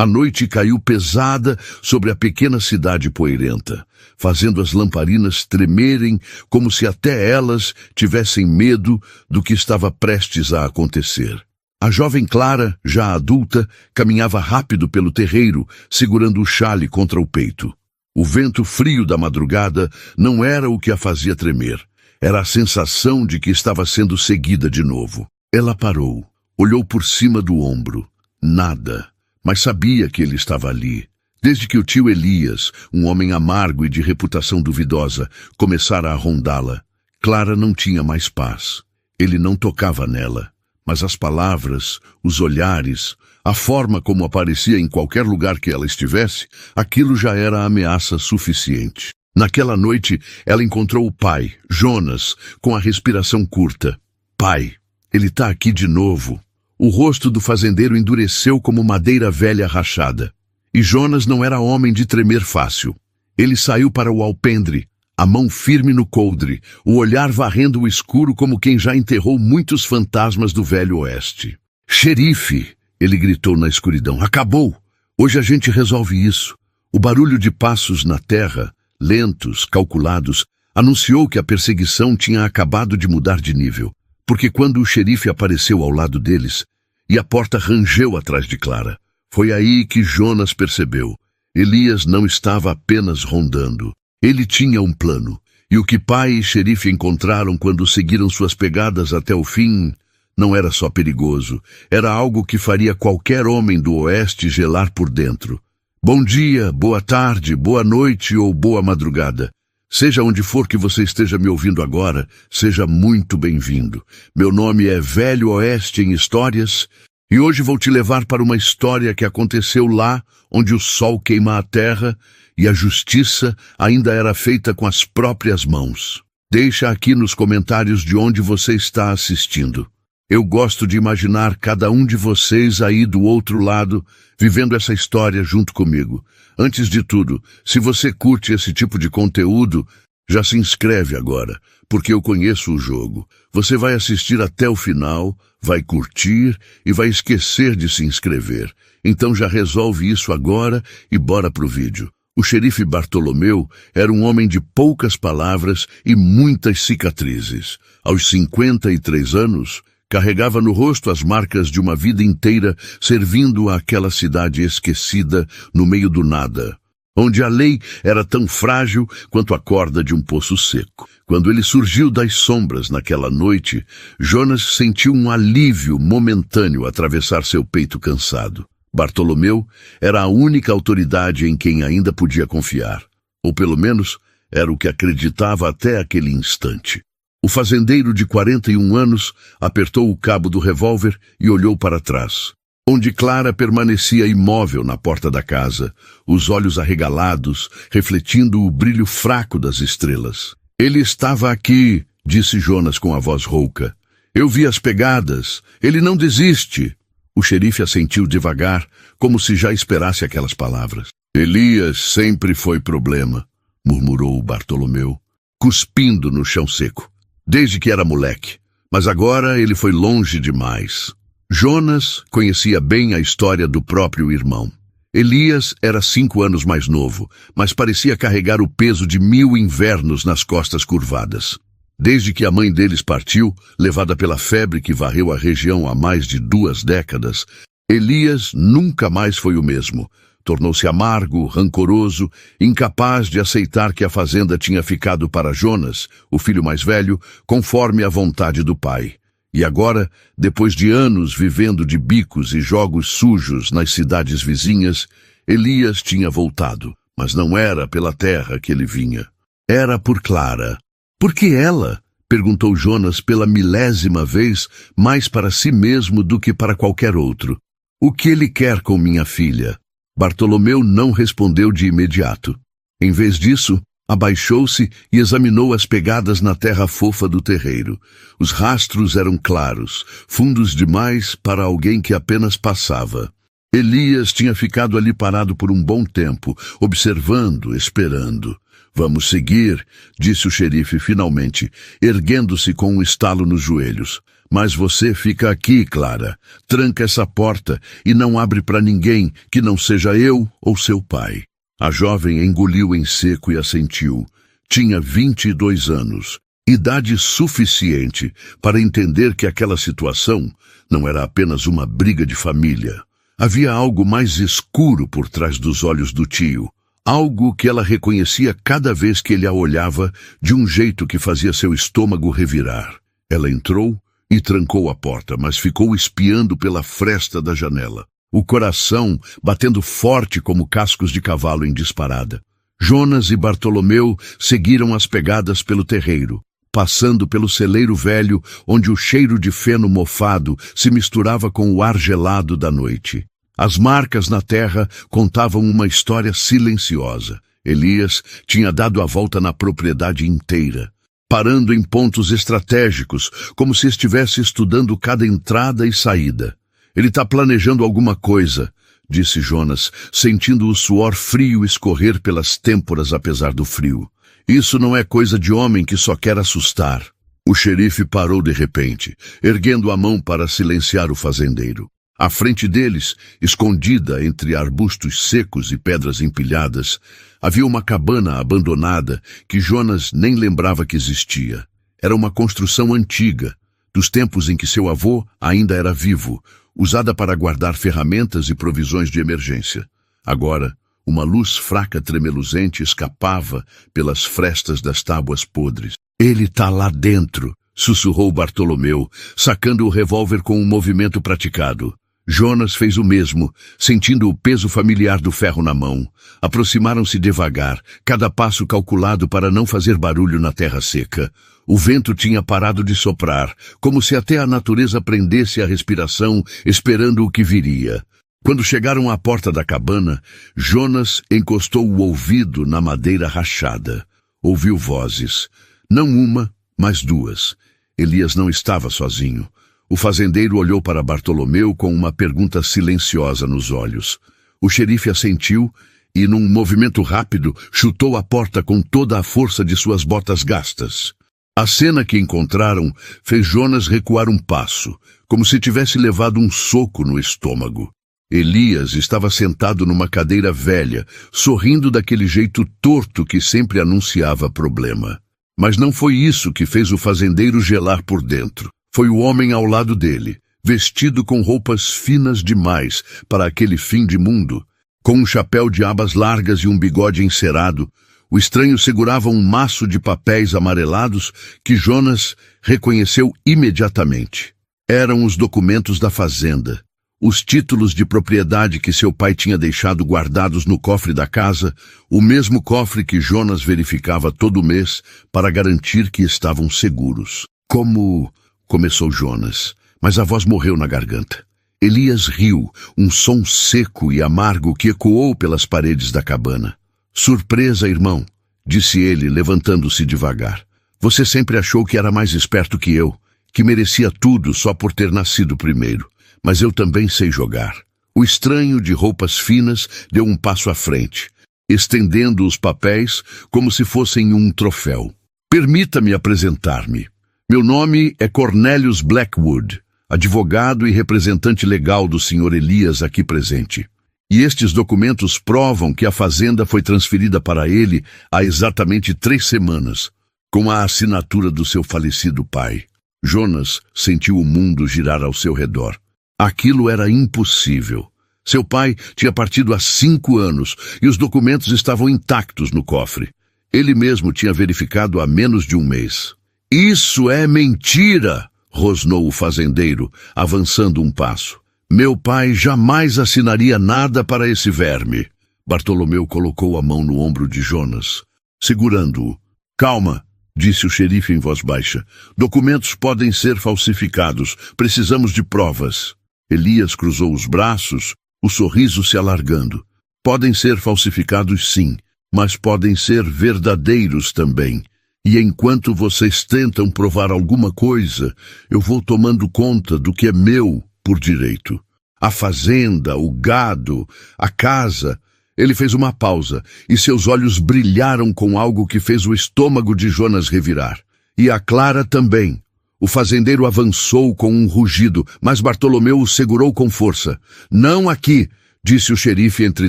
A noite caiu pesada sobre a pequena cidade poeirenta, fazendo as lamparinas tremerem como se até elas tivessem medo do que estava prestes a acontecer. A jovem Clara, já adulta, caminhava rápido pelo terreiro, segurando o xale contra o peito. O vento frio da madrugada não era o que a fazia tremer. Era a sensação de que estava sendo seguida de novo. Ela parou, olhou por cima do ombro. Nada. Mas sabia que ele estava ali. Desde que o tio Elias, um homem amargo e de reputação duvidosa, começara a rondá-la, Clara não tinha mais paz. Ele não tocava nela, mas as palavras, os olhares, a forma como aparecia em qualquer lugar que ela estivesse, aquilo já era ameaça suficiente. Naquela noite, ela encontrou o pai, Jonas, com a respiração curta. Pai, ele está aqui de novo. O rosto do fazendeiro endureceu como madeira velha rachada. E Jonas não era homem de tremer fácil. Ele saiu para o alpendre, a mão firme no coldre, o olhar varrendo o escuro como quem já enterrou muitos fantasmas do Velho Oeste. Xerife! Ele gritou na escuridão. Acabou! Hoje a gente resolve isso. O barulho de passos na terra, lentos, calculados, anunciou que a perseguição tinha acabado de mudar de nível. Porque quando o xerife apareceu ao lado deles, e a porta rangeu atrás de Clara, foi aí que Jonas percebeu. Elias não estava apenas rondando. Ele tinha um plano. E o que pai e xerife encontraram quando seguiram suas pegadas até o fim não era só perigoso. Era algo que faria qualquer homem do oeste gelar por dentro. Bom dia, boa tarde, boa noite ou boa madrugada. Seja onde for que você esteja me ouvindo agora, seja muito bem-vindo. Meu nome é Velho Oeste em Histórias, e hoje vou te levar para uma história que aconteceu lá onde o sol queima a terra e a justiça ainda era feita com as próprias mãos. Deixa aqui nos comentários de onde você está assistindo. Eu gosto de imaginar cada um de vocês aí do outro lado, vivendo essa história junto comigo. Antes de tudo, se você curte esse tipo de conteúdo, já se inscreve agora, porque eu conheço o jogo. Você vai assistir até o final, vai curtir e vai esquecer de se inscrever. Então já resolve isso agora e bora pro vídeo. O xerife Bartolomeu era um homem de poucas palavras e muitas cicatrizes. Aos 53 anos, carregava no rosto as marcas de uma vida inteira servindo àquela cidade esquecida no meio do nada, onde a lei era tão frágil quanto a corda de um poço seco. Quando ele surgiu das sombras naquela noite, Jonas sentiu um alívio momentâneo atravessar seu peito cansado. Bartolomeu era a única autoridade em quem ainda podia confiar, ou pelo menos era o que acreditava até aquele instante. O fazendeiro de 41 anos apertou o cabo do revólver e olhou para trás, onde Clara permanecia imóvel na porta da casa, os olhos arregalados, refletindo o brilho fraco das estrelas. Ele estava aqui, disse Jonas com a voz rouca. Eu vi as pegadas. Ele não desiste. O xerife assentiu devagar, como se já esperasse aquelas palavras. Elias sempre foi problema, murmurou Bartolomeu, cuspindo no chão seco. Desde que era moleque, mas agora ele foi longe demais. Jonas conhecia bem a história do próprio irmão. Elias era 5 anos mais novo, mas parecia carregar o peso de 1000 invernos nas costas curvadas. Desde que a mãe deles partiu, levada pela febre que varreu a região há mais de 2 décadas, Elias nunca mais foi o mesmo. Tornou-se amargo, rancoroso, incapaz de aceitar que a fazenda tinha ficado para Jonas, o filho mais velho, conforme a vontade do pai. E agora, depois de anos vivendo de bicos e jogos sujos nas cidades vizinhas, Elias tinha voltado. Mas não era pela terra que ele vinha. Era por Clara. Por que ela? Perguntou Jonas pela 1000ª vez, mais para si mesmo do que para qualquer outro. O que ele quer com minha filha? Bartolomeu não respondeu de imediato. Em vez disso, abaixou-se e examinou as pegadas na terra fofa do terreiro. Os rastros eram claros, fundos demais para alguém que apenas passava. Elias tinha ficado ali parado por um bom tempo, observando, esperando. Vamos seguir, disse o xerife finalmente, erguendo-se com um estalo nos joelhos. Mas você fica aqui, Clara. Tranca essa porta e não abre para ninguém que não seja eu ou seu pai. A jovem engoliu em seco e assentiu. Tinha 22 anos, idade suficiente para entender que aquela situação não era apenas uma briga de família. Havia algo mais escuro por trás dos olhos do tio, algo que ela reconhecia cada vez que ele a olhava de um jeito que fazia seu estômago revirar. Ela entrou e trancou a porta, mas ficou espiando pela fresta da janela, o coração batendo forte como cascos de cavalo em disparada. Jonas e Bartolomeu seguiram as pegadas pelo terreiro, passando pelo celeiro velho, onde o cheiro de feno mofado se misturava com o ar gelado da noite. As marcas na terra contavam uma história silenciosa. Elias tinha dado a volta na propriedade inteira, parando em pontos estratégicos, como se estivesse estudando cada entrada e saída. Ele está planejando alguma coisa, disse Jonas, sentindo o suor frio escorrer pelas têmporas apesar do frio. Isso não é coisa de homem que só quer assustar. O xerife parou de repente, erguendo a mão para silenciar o fazendeiro. À frente deles, escondida entre arbustos secos e pedras empilhadas, havia uma cabana abandonada que Jonas nem lembrava que existia. Era uma construção antiga, dos tempos em que seu avô ainda era vivo, usada para guardar ferramentas e provisões de emergência. Agora, uma luz fraca tremeluzente escapava pelas frestas das tábuas podres. Ele está lá dentro, sussurrou Bartolomeu, sacando o revólver com um movimento praticado. Jonas fez o mesmo, sentindo o peso familiar do ferro na mão. Aproximaram-se devagar, cada passo calculado para não fazer barulho na terra seca. O vento tinha parado de soprar, como se até a natureza prendesse a respiração, esperando o que viria. Quando chegaram à porta da cabana, Jonas encostou o ouvido na madeira rachada. Ouviu vozes. Não uma, mas duas. Elias não estava sozinho. O fazendeiro olhou para Bartolomeu com uma pergunta silenciosa nos olhos. O xerife assentiu e, num movimento rápido, chutou a porta com toda a força de suas botas gastas. A cena que encontraram fez Jonas recuar um passo, como se tivesse levado um soco no estômago. Elias estava sentado numa cadeira velha, sorrindo daquele jeito torto que sempre anunciava problema. Mas não foi isso que fez o fazendeiro gelar por dentro. Foi o homem ao lado dele, vestido com roupas finas demais para aquele fim de mundo. Com um chapéu de abas largas e um bigode encerado, o estranho segurava um maço de papéis amarelados que Jonas reconheceu imediatamente. Eram os documentos da fazenda. Os títulos de propriedade que seu pai tinha deixado guardados no cofre da casa, o mesmo cofre que Jonas verificava todo mês para garantir que estavam seguros. Como... começou Jonas, mas a voz morreu na garganta. Elias riu, um som seco e amargo que ecoou pelas paredes da cabana. Surpresa, irmão, disse ele, levantando-se devagar. Você sempre achou que era mais esperto que eu, que merecia tudo só por ter nascido primeiro. Mas eu também sei jogar. O estranho de roupas finas deu um passo à frente, estendendo os papéis como se fossem um troféu. Permita-me apresentar-me. Meu nome é Cornelius Blackwood, advogado e representante legal do Sr. Elias aqui presente. E estes documentos provam que a fazenda foi transferida para ele há exatamente 3 semanas, com a assinatura do seu falecido pai. Jonas sentiu o mundo girar ao seu redor. Aquilo era impossível. Seu pai tinha partido há 5 anos e os documentos estavam intactos no cofre. Ele mesmo tinha verificado há menos de um mês. Isso é mentira! Rosnou o fazendeiro, avançando um passo. Meu pai jamais assinaria nada para esse verme. Bartolomeu colocou a mão no ombro de Jonas, segurando-o. Calma, disse o xerife em voz baixa. Documentos podem ser falsificados. Precisamos de provas. Elias cruzou os braços, o sorriso se alargando. Podem ser falsificados, sim, mas podem ser verdadeiros também. E enquanto vocês tentam provar alguma coisa, eu vou tomando conta do que é meu por direito. A fazenda, o gado, a casa. Ele fez uma pausa e seus olhos brilharam com algo que fez o estômago de Jonas revirar. E a Clara também. O fazendeiro avançou com um rugido, mas Bartolomeu o segurou com força. "Não aqui", disse o xerife entre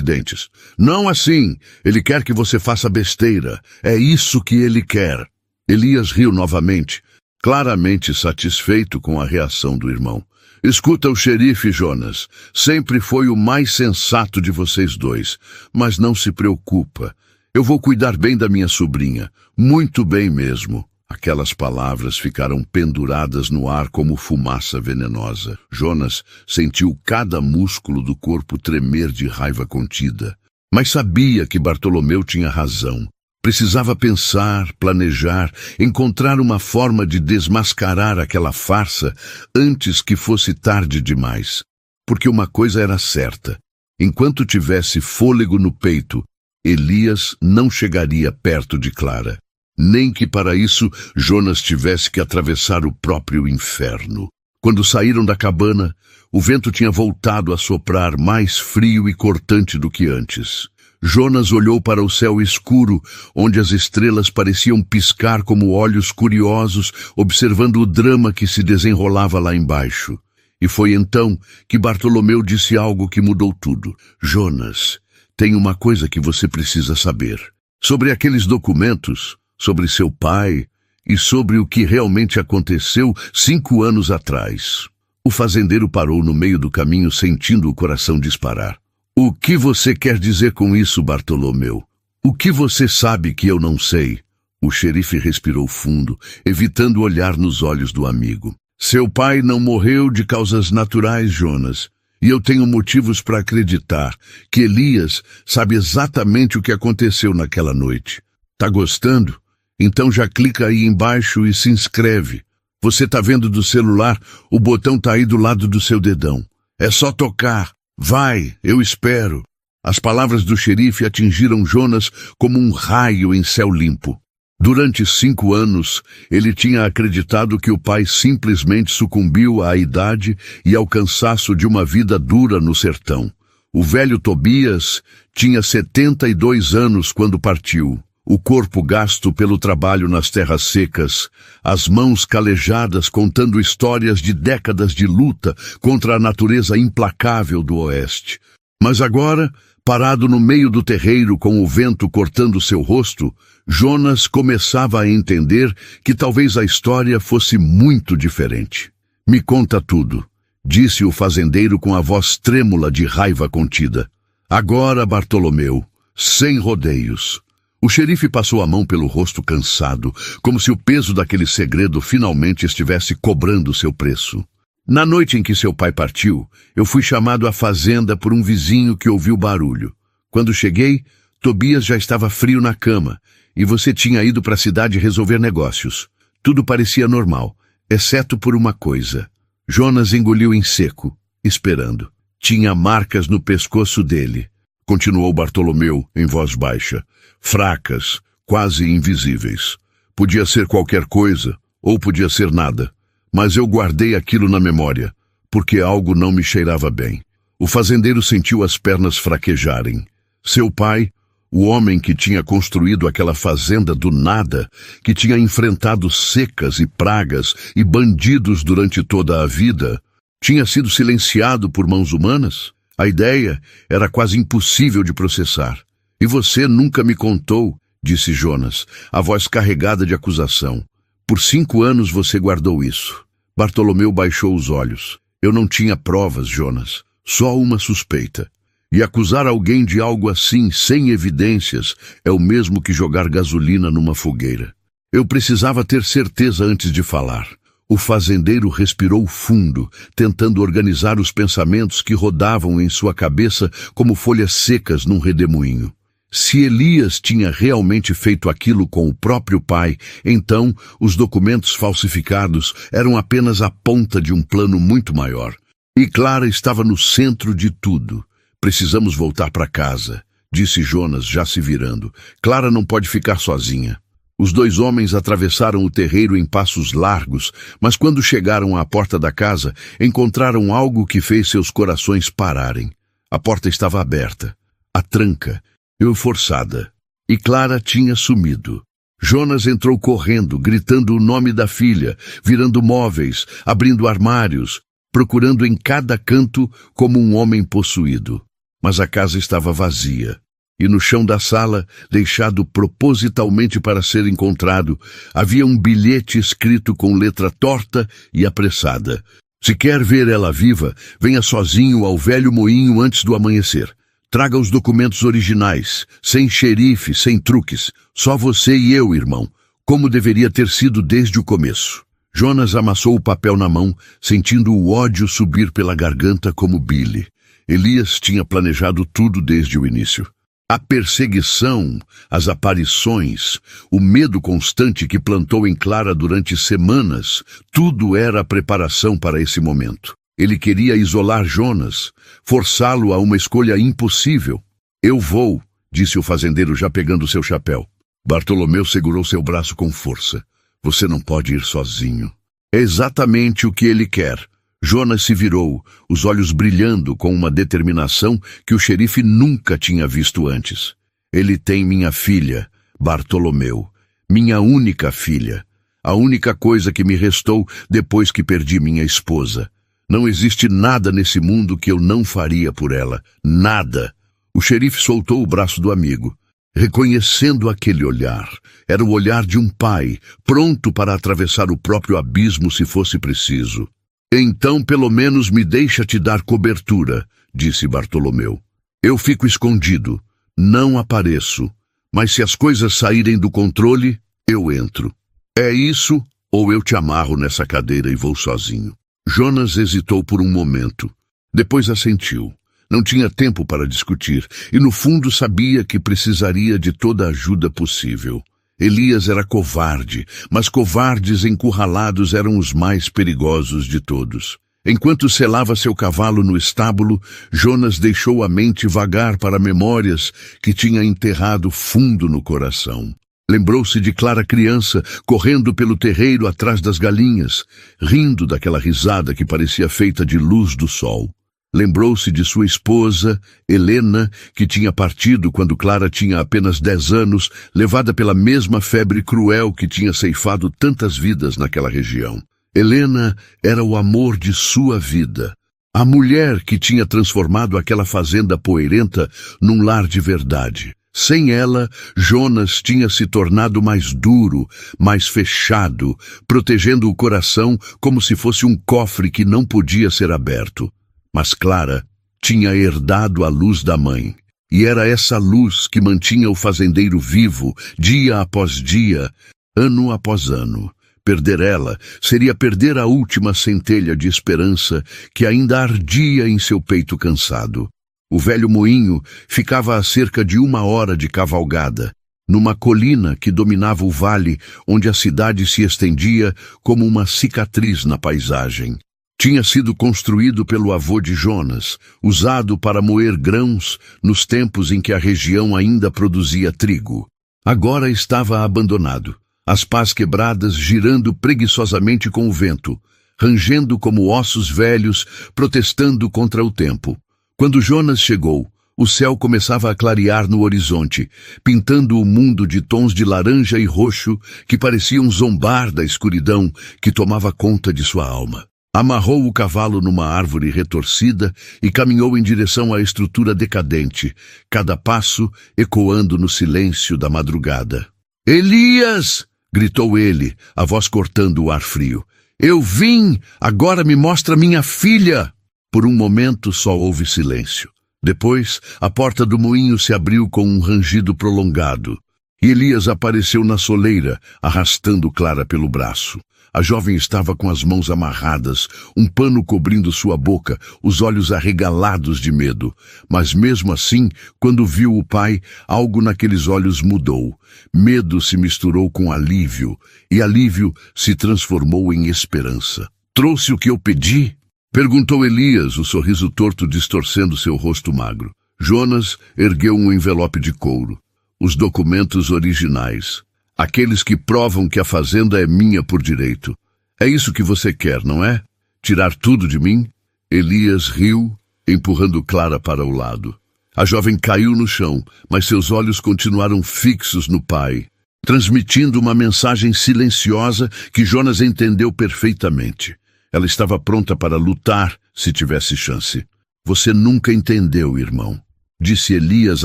dentes. "Não assim. Ele quer que você faça besteira. É isso que ele quer." Elias riu novamente, claramente satisfeito com a reação do irmão. "Escuta o xerife, Jonas. Sempre foi o mais sensato de vocês dois. Mas não se preocupa. Eu vou cuidar bem da minha sobrinha. Muito bem mesmo." Aquelas palavras ficaram penduradas no ar como fumaça venenosa. Jonas sentiu cada músculo do corpo tremer de raiva contida. Mas sabia que Bartolomeu tinha razão. Precisava pensar, planejar, encontrar uma forma de desmascarar aquela farsa antes que fosse tarde demais. Porque uma coisa era certa: enquanto tivesse fôlego no peito, Elias não chegaria perto de Clara. Nem que para isso Jonas tivesse que atravessar o próprio inferno. Quando saíram da cabana, o vento tinha voltado a soprar mais frio e cortante do que antes. Jonas olhou para o céu escuro, onde as estrelas pareciam piscar como olhos curiosos, observando o drama que se desenrolava lá embaixo. E foi então que Bartolomeu disse algo que mudou tudo. "Jonas, tem uma coisa que você precisa saber. Sobre aqueles documentos, sobre seu pai e sobre o que realmente aconteceu 5 anos atrás." O fazendeiro parou no meio do caminho, sentindo o coração disparar. "O que você quer dizer com isso, Bartolomeu? O que você sabe que eu não sei?" O xerife respirou fundo, evitando olhar nos olhos do amigo. "Seu pai não morreu de causas naturais, Jonas. E eu tenho motivos para acreditar que Elias sabe exatamente o que aconteceu naquela noite. Tá gostando? Então já clica aí embaixo e se inscreve. Você tá vendo do celular? O botão tá aí do lado do seu dedão. É só tocar. Vai, eu espero." As palavras do xerife atingiram Jonas como um raio em céu limpo. Durante 5 anos, ele tinha acreditado que o pai simplesmente sucumbiu à idade e ao cansaço de uma vida dura no sertão. O velho Tobias tinha 72 anos quando partiu. O corpo gasto pelo trabalho nas terras secas, as mãos calejadas contando histórias de décadas de luta contra a natureza implacável do oeste. Mas agora, parado no meio do terreiro com o vento cortando seu rosto, Jonas começava a entender que talvez a história fosse muito diferente. "Me conta tudo", disse o fazendeiro com a voz trêmula de raiva contida. "Agora, Bartolomeu, sem rodeios." O xerife passou a mão pelo rosto cansado, como se o peso daquele segredo finalmente estivesse cobrando seu preço. "Na noite em que seu pai partiu, eu fui chamado à fazenda por um vizinho que ouviu barulho. Quando cheguei, Tobias já estava frio na cama, e você tinha ido para a cidade resolver negócios. Tudo parecia normal, exceto por uma coisa." Jonas engoliu em seco, esperando. "Tinha marcas no pescoço dele", continuou Bartolomeu em voz baixa. "Fracas, quase invisíveis. Podia ser qualquer coisa, ou podia ser nada. Mas eu guardei aquilo na memória, porque algo não me cheirava bem." O fazendeiro sentiu as pernas fraquejarem. Seu pai, o homem que tinha construído aquela fazenda do nada, que tinha enfrentado secas e pragas e bandidos durante toda a vida, tinha sido silenciado por mãos humanas? A ideia era quase impossível de processar. "E você nunca me contou", disse Jonas, a voz carregada de acusação. "Por 5 anos você guardou isso." Bartolomeu baixou os olhos. "Eu não tinha provas, Jonas. Só uma suspeita. E acusar alguém de algo assim, sem evidências, é o mesmo que jogar gasolina numa fogueira. Eu precisava ter certeza antes de falar." O fazendeiro respirou fundo, tentando organizar os pensamentos que rodavam em sua cabeça como folhas secas num redemoinho. Se Elias tinha realmente feito aquilo com o próprio pai, então os documentos falsificados eram apenas a ponta de um plano muito maior. E Clara estava no centro de tudo. "Precisamos voltar para casa", disse Jonas, já se virando. "Clara não pode ficar sozinha." Os 2 homens atravessaram o terreiro em passos largos, mas quando chegaram à porta da casa, encontraram algo que fez seus corações pararem. A porta estava aberta, a tranca, e forçada, e Clara tinha sumido. Jonas entrou correndo, gritando o nome da filha, virando móveis, abrindo armários, procurando em cada canto como um homem possuído. Mas a casa estava vazia, e no chão da sala, deixado propositalmente para ser encontrado, havia um bilhete escrito com letra torta e apressada. Se quer ver ela viva, venha sozinho ao velho moinho antes do amanhecer. Traga os documentos originais, sem xerife, sem truques. Só você e eu, irmão, como deveria ter sido desde o começo. Jonas amassou o papel na mão, sentindo o ódio subir pela garganta como bile. Elias tinha planejado tudo desde o início. A perseguição, as aparições, o medo constante que plantou em Clara durante semanas, tudo era a preparação para esse momento. Ele queria isolar Jonas, forçá-lo a uma escolha impossível. Eu vou, disse o fazendeiro já pegando seu chapéu. Bartolomeu segurou seu braço com força. Você não pode ir sozinho. É exatamente o que ele quer. Jonas se virou, os olhos brilhando com uma determinação que o xerife nunca tinha visto antes. Ele tem minha filha, Bartolomeu, minha única filha, a única coisa que me restou depois que perdi minha esposa. Não existe nada nesse mundo que eu não faria por ela. Nada. O xerife soltou o braço do amigo, reconhecendo aquele olhar. Era o olhar de um pai, pronto para atravessar o próprio abismo se fosse preciso. Então, pelo menos me deixa te dar cobertura, disse Bartolomeu. Eu fico escondido, não apareço, mas se as coisas saírem do controle, eu entro. É isso, ou eu te amarro nessa cadeira e vou sozinho. Jonas hesitou por um momento. Depois assentiu. Não tinha tempo para discutir, e no fundo sabia que precisaria de toda a ajuda possível. Elias era covarde, mas covardes encurralados eram os mais perigosos de todos. Enquanto selava seu cavalo no estábulo, Jonas deixou a mente vagar para memórias que tinha enterrado fundo no coração. Lembrou-se de Clara criança, correndo pelo terreiro atrás das galinhas, rindo daquela risada que parecia feita de luz do sol. Lembrou-se de sua esposa, Helena, que tinha partido quando Clara tinha apenas 10 anos, levada pela mesma febre cruel que tinha ceifado tantas vidas naquela região. Helena era o amor de sua vida, a mulher que tinha transformado aquela fazenda poeirenta num lar de verdade. Sem ela, Jonas tinha se tornado mais duro, mais fechado, protegendo o coração como se fosse um cofre que não podia ser aberto. Mas Clara tinha herdado a luz da mãe, e era essa luz que mantinha o fazendeiro vivo, dia após dia, ano após ano. Perder ela seria perder a última centelha de esperança que ainda ardia em seu peito cansado. O velho moinho ficava a cerca de 1 hora de cavalgada, numa colina que dominava o vale, onde a cidade se estendia como uma cicatriz na paisagem. Tinha sido construído pelo avô de Jonas, usado para moer grãos nos tempos em que a região ainda produzia trigo. Agora estava abandonado, as pás quebradas girando preguiçosamente com o vento, rangendo como ossos velhos, protestando contra o tempo. Quando Jonas chegou, o céu começava a clarear no horizonte, pintando o mundo de tons de laranja e roxo que pareciam zombar da escuridão que tomava conta de sua alma. Amarrou o cavalo numa árvore retorcida e caminhou em direção à estrutura decadente, cada passo ecoando no silêncio da madrugada. «Elias!» gritou ele, a voz cortando o ar frio. «Eu vim! Agora me mostra minha filha!» Por um momento só houve silêncio. Depois, a porta do moinho se abriu com um rangido prolongado, e Elias apareceu na soleira, arrastando Clara pelo braço. A jovem estava com as mãos amarradas, um pano cobrindo sua boca, os olhos arregalados de medo. Mas mesmo assim, quando viu o pai, algo naqueles olhos mudou. Medo se misturou com alívio, e alívio se transformou em esperança. «Trouxe o que eu pedi?» perguntou Elias, o sorriso torto distorcendo seu rosto magro. Jonas ergueu um envelope de couro. Os documentos originais. Aqueles que provam que a fazenda é minha por direito. É isso que você quer, não é? Tirar tudo de mim? Elias riu, empurrando Clara para o lado. A jovem caiu no chão, mas seus olhos continuaram fixos no pai. transmitindo uma mensagem silenciosa que Jonas entendeu perfeitamente. Ela estava pronta para lutar se tivesse chance. Você nunca entendeu, irmão, disse Elias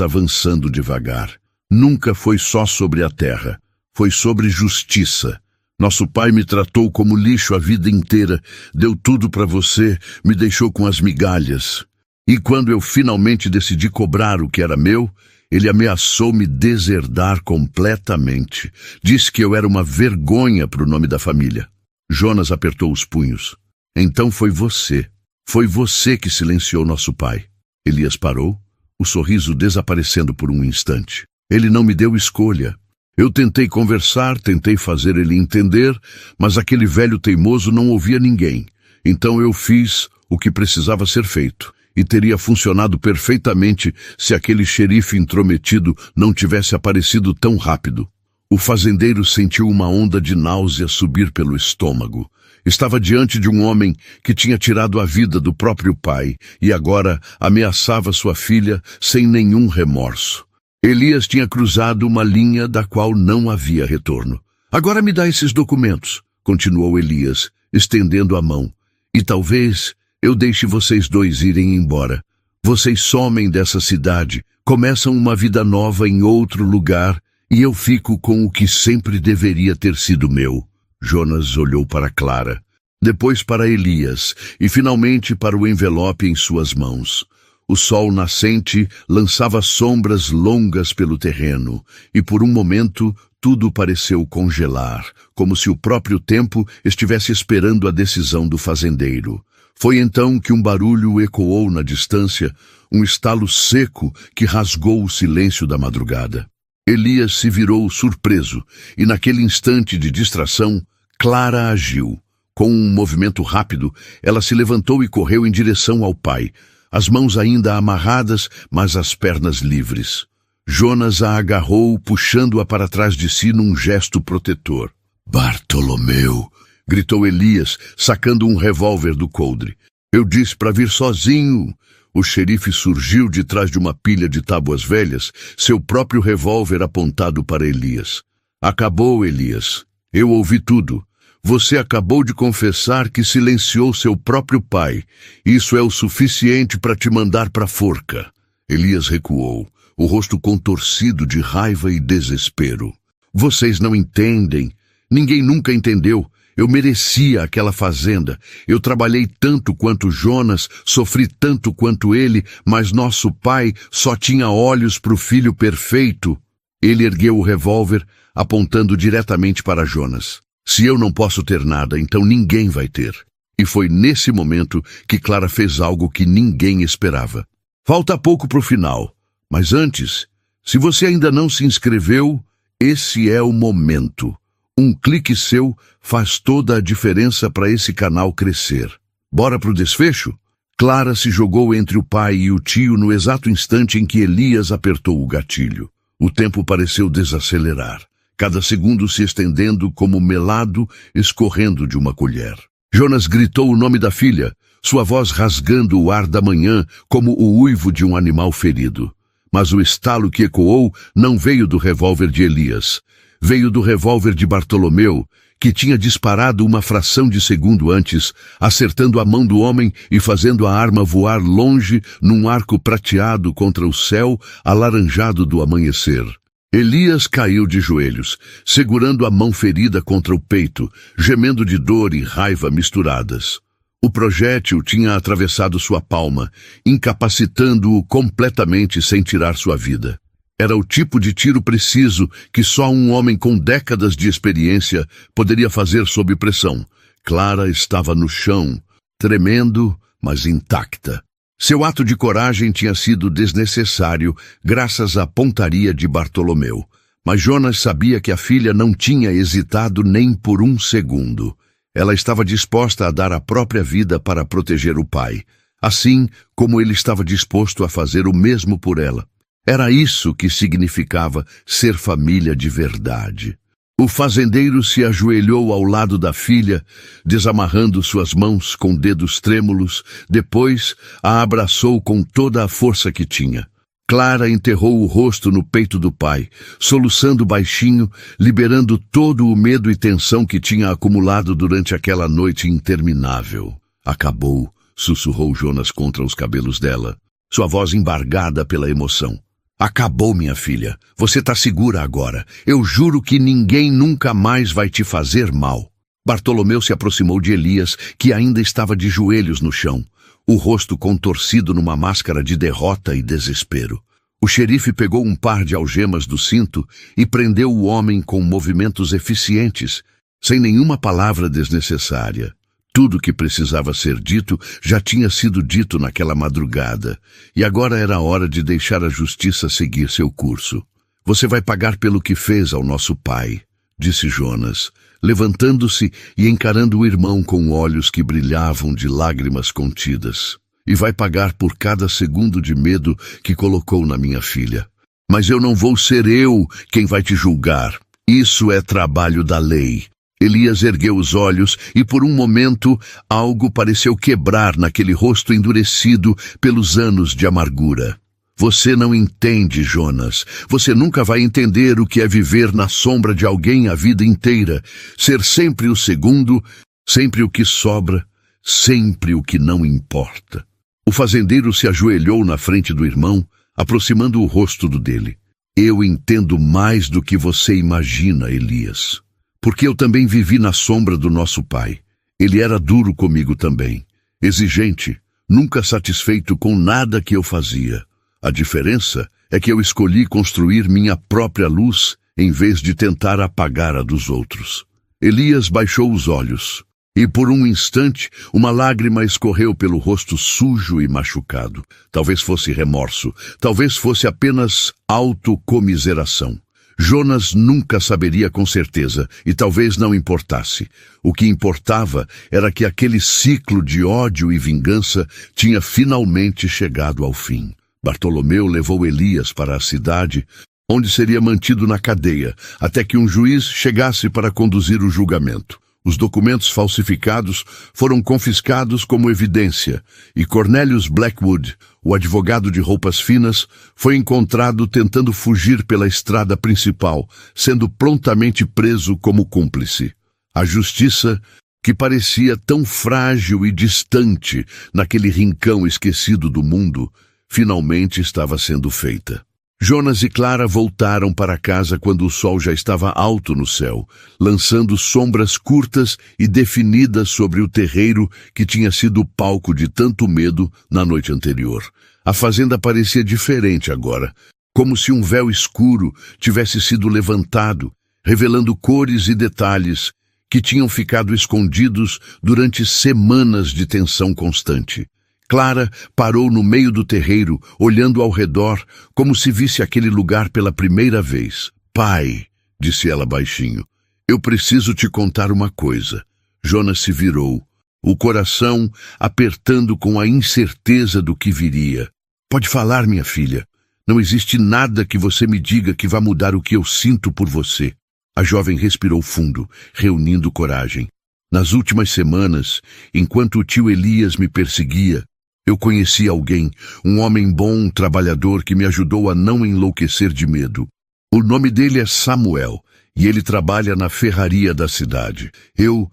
avançando devagar. Nunca foi só sobre a terra, foi sobre justiça. Nosso pai me tratou como lixo a vida inteira, deu tudo para você, me deixou com as migalhas. E quando eu finalmente decidi cobrar o que era meu, ele ameaçou me deserdar completamente. Disse que eu era uma vergonha para o nome da família. Jonas apertou os punhos. Então foi você que silenciou nosso pai. Elias parou, o sorriso desaparecendo por um instante. Ele não me deu escolha. Eu tentei conversar, tentei fazer ele entender, mas aquele velho teimoso não ouvia ninguém. Então eu fiz o que precisava ser feito, e teria funcionado perfeitamente se aquele xerife intrometido não tivesse aparecido tão rápido. O fazendeiro sentiu uma onda de náusea subir pelo estômago. Estava diante de um homem que tinha tirado a vida do próprio pai e agora ameaçava sua filha sem nenhum remorso. Elias tinha cruzado uma linha da qual não havia retorno. Agora me dá esses documentos, continuou Elias, estendendo a mão. E talvez eu deixe vocês dois irem embora. Vocês somem dessa cidade, começam uma vida nova em outro lugar, e eu fico com o que sempre deveria ter sido meu. Jonas olhou para Clara, depois para Elias, e finalmente para o envelope em suas mãos. O sol nascente lançava sombras longas pelo terreno, e por um momento tudo pareceu congelar, como se o próprio tempo estivesse esperando a decisão do fazendeiro. Foi então que um barulho ecoou na distância, um estalo seco que rasgou o silêncio da madrugada. Elias se virou surpreso, e naquele instante de distração, Clara agiu. Com um movimento rápido, ela se levantou e correu em direção ao pai, as mãos ainda amarradas, mas as pernas livres. Jonas a agarrou, puxando-a para trás de si num gesto protetor. Bartolomeu! Gritou Elias, sacando um revólver do coldre. Eu disse para vir sozinho. O xerife surgiu de trás de uma pilha de tábuas velhas, seu próprio revólver apontado para Elias. Acabou, Elias. Eu ouvi tudo. Você acabou de confessar que silenciou seu próprio pai. Isso é o suficiente para te mandar para a forca. Elias recuou, o rosto contorcido de raiva e desespero. Vocês não entendem. Ninguém nunca entendeu. Eu merecia aquela fazenda. Eu trabalhei tanto quanto Jonas, sofri tanto quanto ele, mas nosso pai só tinha olhos para o filho perfeito. Ele ergueu o revólver, apontando diretamente para Jonas. Se eu não posso ter nada, então ninguém vai ter. E foi nesse momento que Clara fez algo que ninguém esperava. Falta pouco para o final, mas antes, se você ainda não se inscreveu, esse é o momento. Um clique seu faz toda a diferença para esse canal crescer. Bora pro desfecho? Clara se jogou entre o pai e o tio no exato instante em que Elias apertou o gatilho. O tempo pareceu desacelerar, cada segundo se estendendo como melado escorrendo de uma colher. Jonas gritou o nome da filha, sua voz rasgando o ar da manhã como o uivo de um animal ferido. Mas o estalo que ecoou não veio do revólver de Elias. Veio do revólver de Bartolomeu, que tinha disparado uma fração de segundo antes, acertando a mão do homem e fazendo a arma voar longe num arco prateado contra o céu alaranjado do amanhecer. Elias caiu de joelhos, segurando a mão ferida contra o peito, gemendo de dor e raiva misturadas. O projétil tinha atravessado sua palma, incapacitando-o completamente sem tirar sua vida. Era o tipo de tiro preciso que só um homem com décadas de experiência poderia fazer sob pressão. Clara estava no chão, tremendo, mas intacta. Seu ato de coragem tinha sido desnecessário graças à pontaria de Bartolomeu. Mas Jonas sabia que a filha não tinha hesitado nem por um segundo. Ela estava disposta a dar a própria vida para proteger o pai, assim como ele estava disposto a fazer o mesmo por ela. Era isso que significava ser família de verdade. O fazendeiro se ajoelhou ao lado da filha, desamarrando suas mãos com dedos trêmulos, depois a abraçou com toda a força que tinha. Clara enterrou o rosto no peito do pai, soluçando baixinho, liberando todo o medo e tensão que tinha acumulado durante aquela noite interminável. Acabou, sussurrou Jonas contra os cabelos dela, sua voz embargada pela emoção. Acabou, minha filha. Você tá segura agora. Eu juro que ninguém nunca mais vai te fazer mal. Bartolomeu se aproximou de Elias, que ainda estava de joelhos no chão, o rosto contorcido numa máscara de derrota e desespero. O xerife pegou um par de algemas do cinto e prendeu o homem com movimentos eficientes, sem nenhuma palavra desnecessária. Tudo que precisava ser dito já tinha sido dito naquela madrugada, e agora era hora de deixar a justiça seguir seu curso. Você vai pagar pelo que fez ao nosso pai, disse Jonas, levantando-se e encarando o irmão com olhos que brilhavam de lágrimas contidas. E vai pagar por cada segundo de medo que colocou na minha filha. Mas eu não vou ser eu quem vai te julgar. Isso é trabalho da lei. Elias ergueu os olhos e por um momento algo pareceu quebrar naquele rosto endurecido pelos anos de amargura. Você não entende, Jonas. Você nunca vai entender o que é viver na sombra de alguém a vida inteira. Ser sempre o segundo, sempre o que sobra, sempre o que não importa. O fazendeiro se ajoelhou na frente do irmão, aproximando o rosto do dele. Eu entendo mais do que você imagina, Elias. Porque eu também vivi na sombra do nosso pai. Ele era duro comigo também, exigente, nunca satisfeito com nada que eu fazia. A diferença é que eu escolhi construir minha própria luz em vez de tentar apagar a dos outros. Elias baixou os olhos, e por um instante uma lágrima escorreu pelo rosto sujo e machucado. Talvez fosse remorso, talvez fosse apenas autocomiseração. Jonas nunca saberia com certeza, e talvez não importasse. O que importava era que aquele ciclo de ódio e vingança tinha finalmente chegado ao fim. Bartolomeu levou Elias para a cidade, onde seria mantido na cadeia, até que um juiz chegasse para conduzir o julgamento. Os documentos falsificados foram confiscados como evidência, e Cornelius Blackwood, o advogado de roupas finas, foi encontrado tentando fugir pela estrada principal, sendo prontamente preso como cúmplice. A justiça, que parecia tão frágil e distante naquele rincão esquecido do mundo, finalmente estava sendo feita. Jonas e Clara voltaram para casa quando o sol já estava alto no céu, lançando sombras curtas e definidas sobre o terreiro que tinha sido palco de tanto medo na noite anterior. A fazenda parecia diferente agora, como se um véu escuro tivesse sido levantado, revelando cores e detalhes que tinham ficado escondidos durante semanas de tensão constante. Clara parou no meio do terreiro, olhando ao redor, como se visse aquele lugar pela primeira vez. Pai, disse ela baixinho, eu preciso te contar uma coisa. Jonas se virou, o coração apertando com a incerteza do que viria. Pode falar, minha filha. Não existe nada que você me diga que vá mudar o que eu sinto por você. A jovem respirou fundo, reunindo coragem. Nas últimas semanas, enquanto o tio Elias me perseguia, eu conheci alguém, um homem bom, trabalhador, que me ajudou a não enlouquecer de medo. O nome dele é Samuel, e ele trabalha na ferraria da cidade. Eu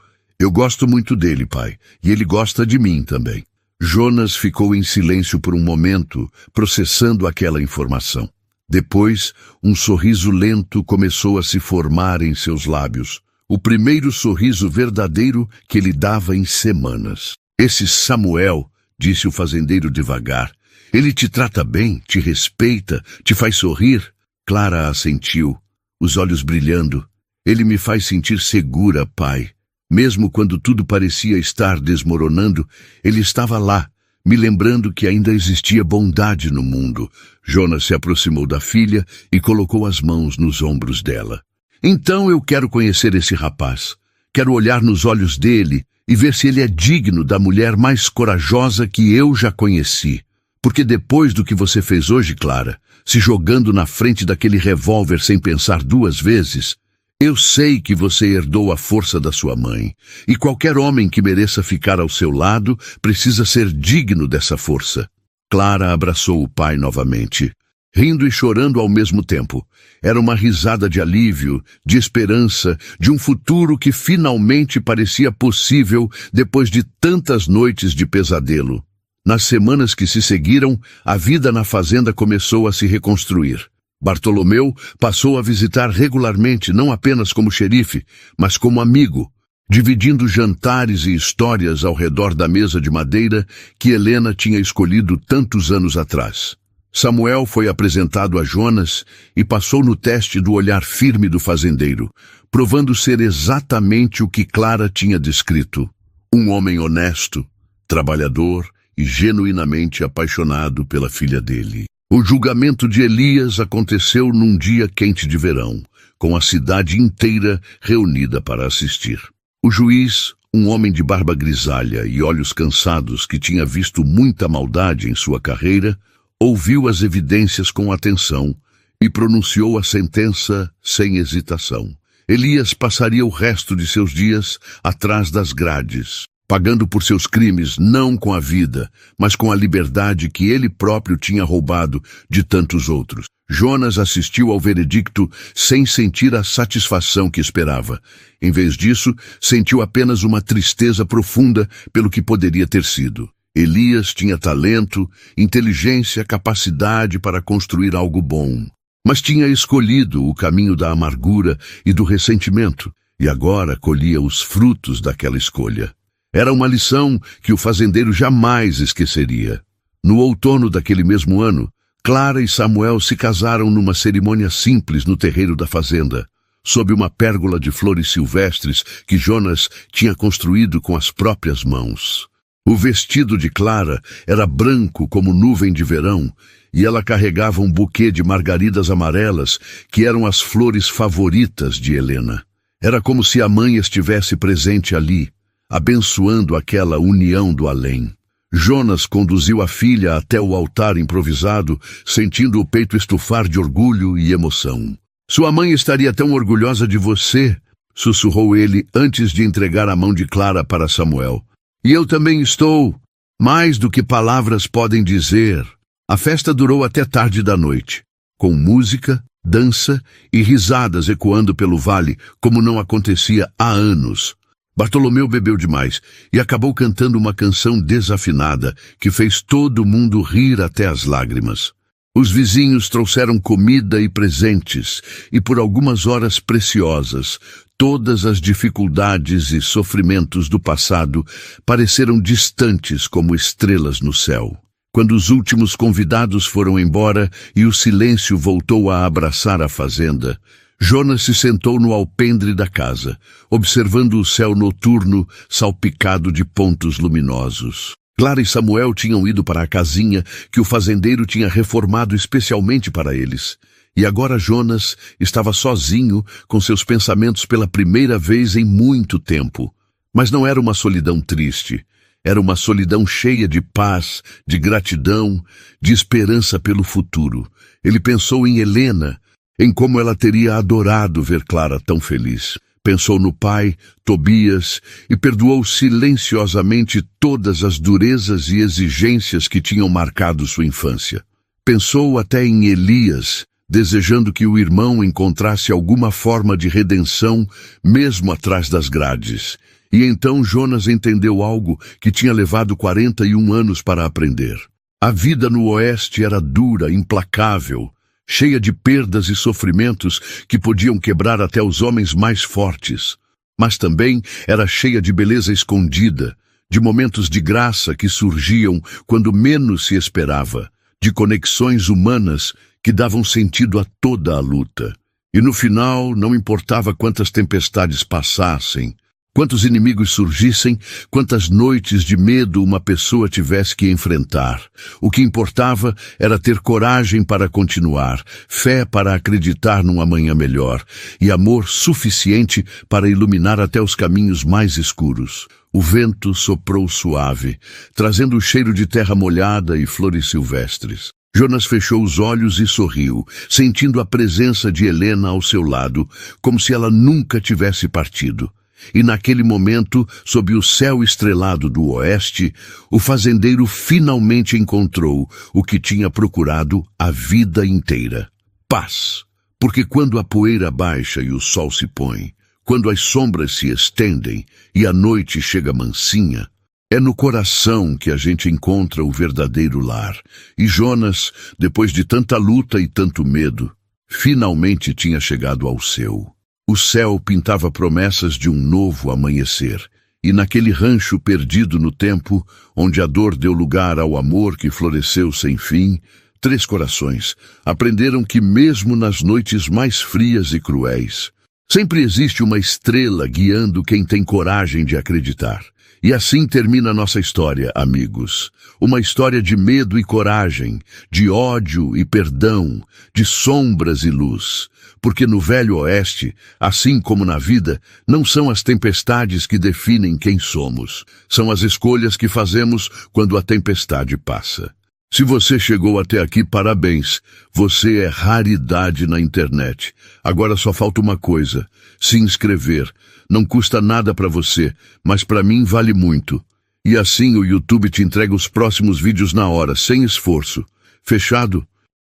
gosto muito dele, pai, e ele gosta de mim também. Jonas ficou em silêncio por um momento, processando aquela informação. Depois, um sorriso lento começou a se formar em seus lábios. O primeiro sorriso verdadeiro que ele dava em semanas. Esse Samuel, disse o fazendeiro devagar, ele te trata bem, te respeita, te faz sorrir? Clara assentiu, os olhos brilhando. Ele me faz sentir segura, pai. Mesmo quando tudo parecia estar desmoronando, ele estava lá, me lembrando que ainda existia bondade no mundo. Jonas se aproximou da filha e colocou as mãos nos ombros dela. Então eu quero conhecer esse rapaz. Quero olhar nos olhos dele e ver se ele é digno da mulher mais corajosa que eu já conheci. Porque depois do que você fez hoje, Clara, se jogando na frente daquele revólver sem pensar duas vezes, eu sei que você herdou a força da sua mãe. E qualquer homem que mereça ficar ao seu lado precisa ser digno dessa força. Clara abraçou o pai novamente. rindo e chorando ao mesmo tempo. Era uma risada de alívio, de esperança, de um futuro que finalmente parecia possível depois de tantas noites de pesadelo. Nas semanas que se seguiram, a vida na fazenda começou a se reconstruir. Bartolomeu passou a visitar regularmente, não apenas como xerife, mas como amigo, dividindo jantares e histórias ao redor da mesa de madeira que Helena tinha escolhido tantos anos atrás. Samuel foi apresentado a Jonas e passou no teste do olhar firme do fazendeiro, provando ser exatamente o que Clara tinha descrito. Um homem honesto, trabalhador e genuinamente apaixonado pela filha dele. O julgamento de Elias aconteceu num dia quente de verão, com a cidade inteira reunida para assistir. O juiz, um homem de barba grisalha e olhos cansados que tinha visto muita maldade em sua carreira, ouviu as evidências com atenção e pronunciou a sentença sem hesitação. Elias passaria o resto de seus dias atrás das grades, pagando por seus crimes não com a vida, mas com a liberdade que ele próprio tinha roubado de tantos outros. Jonas assistiu ao veredicto sem sentir a satisfação que esperava. Em vez disso, sentiu apenas uma tristeza profunda pelo que poderia ter sido. Elias tinha talento, inteligência, capacidade para construir algo bom, mas tinha escolhido o caminho da amargura e do ressentimento, e agora colhia os frutos daquela escolha. Era uma lição que o fazendeiro jamais esqueceria. No outono daquele mesmo ano, Clara e Samuel se casaram numa cerimônia simples no terreiro da fazenda, sob uma pérgola de flores silvestres que Jonas tinha construído com as próprias mãos. O vestido de Clara era branco como nuvem de verão, e ela carregava um buquê de margaridas amarelas, que eram as flores favoritas de Helena. Era como se a mãe estivesse presente ali, abençoando aquela união do além. Jonas conduziu a filha até o altar improvisado, sentindo o peito estufar de orgulho e emoção. "Sua mãe estaria tão orgulhosa de você", sussurrou ele antes de entregar a mão de Clara para Samuel. "E eu também estou, mais do que palavras podem dizer." A festa durou até tarde da noite, com música, dança e risadas ecoando pelo vale como não acontecia há anos. Bartolomeu bebeu demais e acabou cantando uma canção desafinada que fez todo mundo rir até as lágrimas. Os vizinhos trouxeram comida e presentes, e por algumas horas preciosas, todas as dificuldades e sofrimentos do passado pareceram distantes como estrelas no céu. Quando os últimos convidados foram embora e o silêncio voltou a abraçar a fazenda, Jonas se sentou no alpendre da casa, observando o céu noturno salpicado de pontos luminosos. Clara e Samuel tinham ido para a casinha que o fazendeiro tinha reformado especialmente para eles. E agora Jonas estava sozinho com seus pensamentos pela primeira vez em muito tempo. Mas não era uma solidão triste. Era uma solidão cheia de paz, de gratidão, de esperança pelo futuro. Ele pensou em Helena, em como ela teria adorado ver Clara tão feliz. Pensou no pai, Tobias, e perdoou silenciosamente todas as durezas e exigências que tinham marcado sua infância. Pensou até em Elias, desejando que o irmão encontrasse alguma forma de redenção, mesmo atrás das grades. E então Jonas entendeu algo que tinha levado 41 anos para aprender. A vida no oeste era dura, implacável, cheia de perdas e sofrimentos que podiam quebrar até os homens mais fortes. Mas também era cheia de beleza escondida, de momentos de graça que surgiam quando menos se esperava, de conexões humanas que davam sentido a toda a luta. E no final, não importava quantas tempestades passassem, quantos inimigos surgissem, quantas noites de medo uma pessoa tivesse que enfrentar. O que importava era ter coragem para continuar, fé para acreditar num amanhã melhor e amor suficiente para iluminar até os caminhos mais escuros. O vento soprou suave, trazendo o cheiro de terra molhada e flores silvestres. Jonas fechou os olhos e sorriu, sentindo a presença de Helena ao seu lado, como se ela nunca tivesse partido. E naquele momento, sob o céu estrelado do oeste, o fazendeiro finalmente encontrou o que tinha procurado a vida inteira: paz. Porque quando a poeira baixa e o sol se põe, quando as sombras se estendem e a noite chega mansinha, é no coração que a gente encontra o verdadeiro lar. E Jonas, depois de tanta luta e tanto medo, finalmente tinha chegado ao seu. O céu pintava promessas de um novo amanhecer, e naquele rancho perdido no tempo, onde a dor deu lugar ao amor que floresceu sem fim, 3 corações aprenderam que mesmo nas noites mais frias e cruéis, sempre existe uma estrela guiando quem tem coragem de acreditar. E assim termina nossa história, amigos. Uma história de medo e coragem, de ódio e perdão, de sombras e luz. Porque no Velho Oeste, assim como na vida, não são as tempestades que definem quem somos. São as escolhas que fazemos quando a tempestade passa. Se você chegou até aqui, parabéns. Você é raridade na internet. Agora só falta uma coisa: se inscrever. Não custa nada para você, mas para mim vale muito. E assim o YouTube te entrega os próximos vídeos na hora, sem esforço. Fechado?